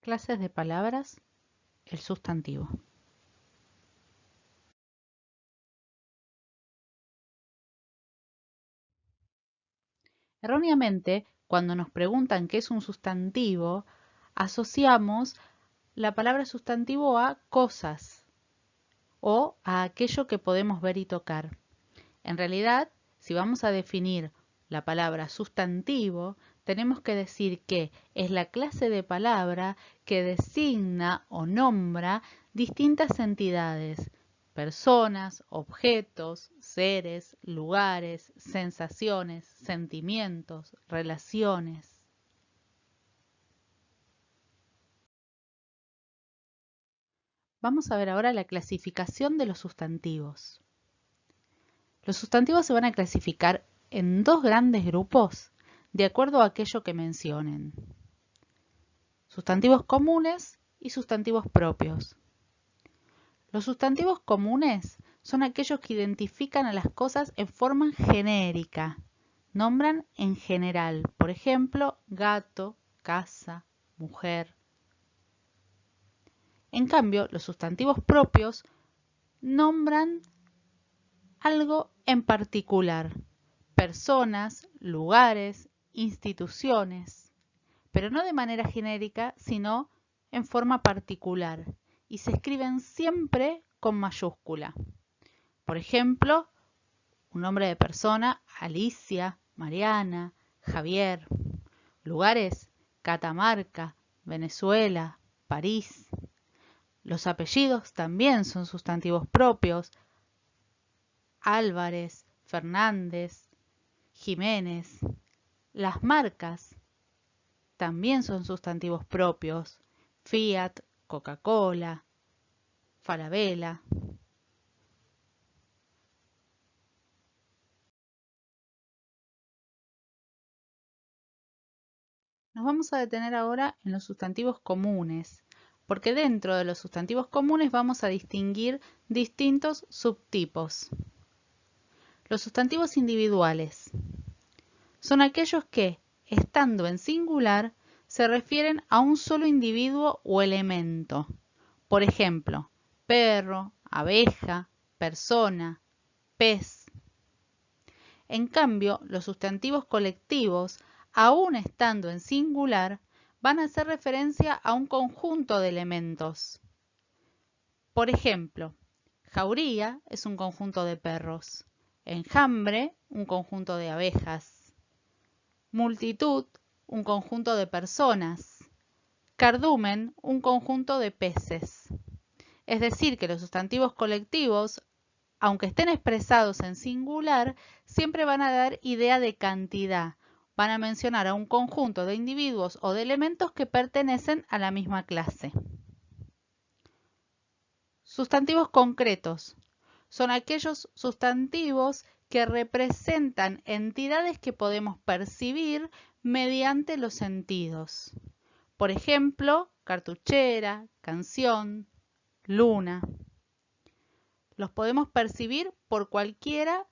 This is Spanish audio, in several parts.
Clases de palabras, el sustantivo. Erróneamente, cuando nos preguntan qué es un sustantivo, asociamos la palabra sustantivo a cosas o a aquello que podemos ver y tocar. En realidad, si vamos a definir la palabra sustantivo, tenemos que decir que es la clase de palabra que designa o nombra distintas entidades, personas, objetos, seres, lugares, sensaciones, sentimientos, relaciones. Vamos a ver ahora la clasificación de los sustantivos. Los sustantivos se van a clasificar en dos grandes grupos de acuerdo a aquello que mencionen. Sustantivos comunes y sustantivos propios. Los sustantivos comunes son aquellos que identifican a las cosas en forma genérica. Nombran en general, por ejemplo, gato, casa, mujer. En cambio, los sustantivos propios nombran algo en particular, personas, lugares, instituciones, pero no de manera genérica, sino en forma particular, y se escriben siempre con mayúscula. Por ejemplo, un nombre de persona, Alicia, Mariana, Javier. Lugares, Catamarca, Venezuela, París. Los apellidos también son sustantivos propios, Álvarez, Fernández, Jiménez. Las marcas también son sustantivos propios, Fiat, Coca-Cola, Falabella. Nos vamos a detener ahora en los sustantivos comunes, porque dentro de los sustantivos comunes vamos a distinguir distintos subtipos. Los sustantivos individuales son aquellos que, estando en singular, se refieren a un solo individuo o elemento. Por ejemplo, perro, abeja, persona, pez. En cambio, los sustantivos colectivos, aun estando en singular, van a hacer referencia a un conjunto de elementos. Por ejemplo, jauría es un conjunto de perros, enjambre un conjunto de abejas, multitud un conjunto de personas, cardumen un conjunto de peces. Es decir, que los sustantivos colectivos, aunque estén expresados en singular, siempre van a dar idea de cantidad. Van a mencionar a un conjunto de individuos o de elementos que pertenecen a la misma clase. Sustantivos concretos son aquellos sustantivos que representan entidades que podemos percibir mediante los sentidos. Por ejemplo, cartuchera, canción, luna. Los podemos percibir por cualquiera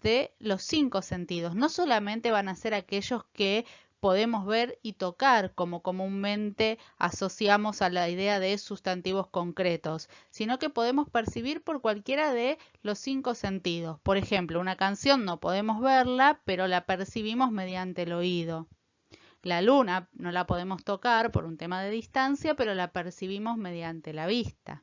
de los 5 sentidos. No solamente van a ser aquellos que podemos ver y tocar, como comúnmente asociamos a la idea de sustantivos concretos, sino que podemos percibir por cualquiera de los 5 sentidos. Por ejemplo, una canción no podemos verla, pero la percibimos mediante el oído. La luna no la podemos tocar por un tema de distancia, pero la percibimos mediante la vista.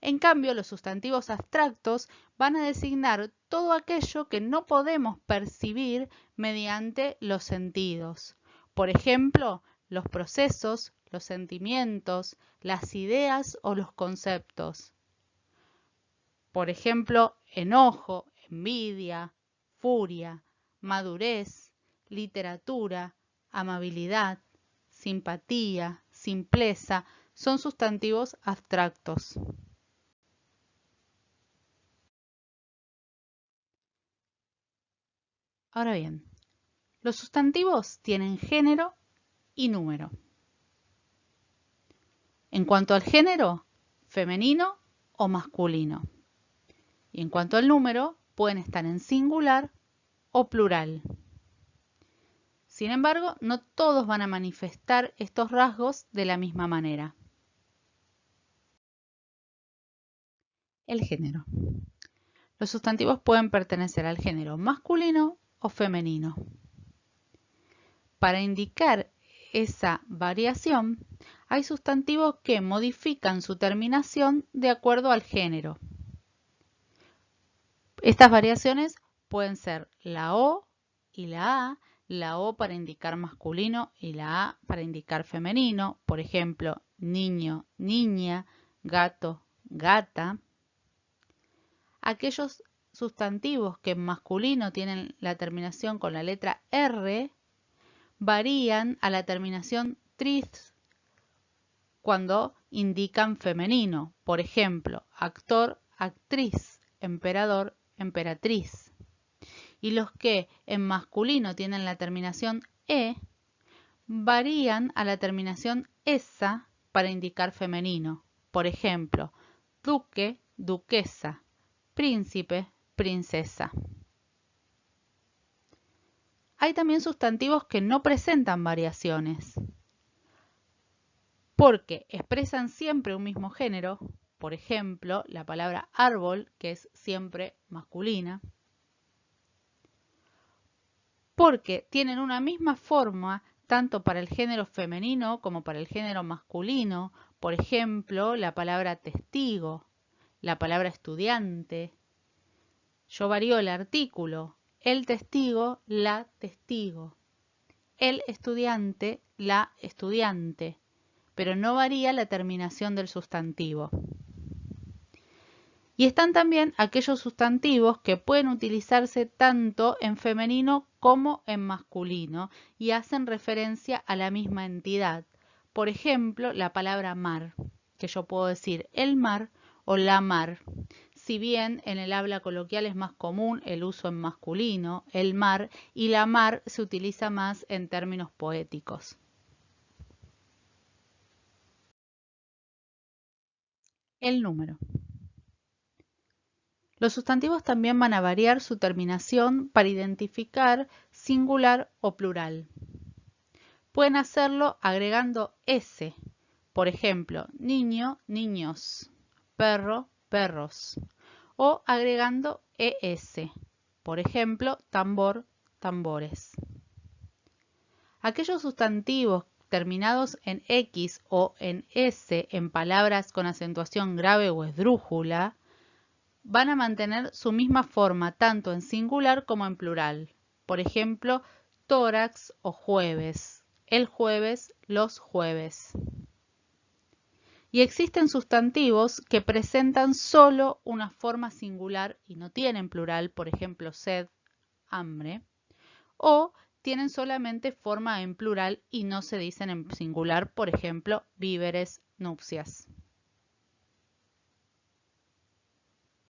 En cambio, los sustantivos abstractos van a designar todo aquello que no podemos percibir mediante los sentidos. Por ejemplo, los procesos, los sentimientos, las ideas o los conceptos. Por ejemplo, enojo, envidia, furia, madurez, literatura, amabilidad, simpatía, simpleza, son sustantivos abstractos. Ahora bien, los sustantivos tienen género y número. En cuanto al género, femenino o masculino. Y en cuanto al número, pueden estar en singular o plural. Sin embargo, no todos van a manifestar estos rasgos de la misma manera. El género. Los sustantivos pueden pertenecer al género masculino o femenino. Para indicar esa variación, hay sustantivos que modifican su terminación de acuerdo al género. Estas variaciones pueden ser la O y la O para indicar masculino y la A para indicar femenino, por ejemplo, niño, niña, gato, gata. Aquellos sustantivos que en masculino tienen la terminación con la letra R varían a la terminación tris cuando indican femenino, por ejemplo, actor, actriz, emperador, emperatriz. Y los que en masculino tienen la terminación E varían a la terminación esa para indicar femenino, por ejemplo, duque, duquesa, príncipe, princesa. Hay también sustantivos que no presentan variaciones, porque expresan siempre un mismo género, por ejemplo, la palabra árbol, que es siempre masculina, porque tienen una misma forma tanto para el género femenino como para el género masculino, por ejemplo, la palabra testigo, la palabra estudiante. Yo varío el artículo, el testigo, la testigo, el estudiante, la estudiante, pero no varía la terminación del sustantivo. Y están también aquellos sustantivos que pueden utilizarse tanto en femenino como en masculino y hacen referencia a la misma entidad. Por ejemplo, la palabra mar, que yo puedo decir el mar o la mar. Si bien en el habla coloquial es más común el uso en masculino, el mar, y la mar se utiliza más en términos poéticos. El número. Los sustantivos también van a variar su terminación para identificar singular o plural. Pueden hacerlo agregando S, por ejemplo, niño, niños, perro, perros, o agregando ES, por ejemplo, tambor, tambores. Aquellos sustantivos terminados en X o en S en palabras con acentuación grave o esdrújula van a mantener su misma forma tanto en singular como en plural. Por ejemplo, tórax o jueves, el jueves, los jueves. Y existen sustantivos que presentan solo una forma singular y no tienen plural, por ejemplo, sed, hambre, o tienen solamente forma en plural y no se dicen en singular, por ejemplo, víveres, nupcias.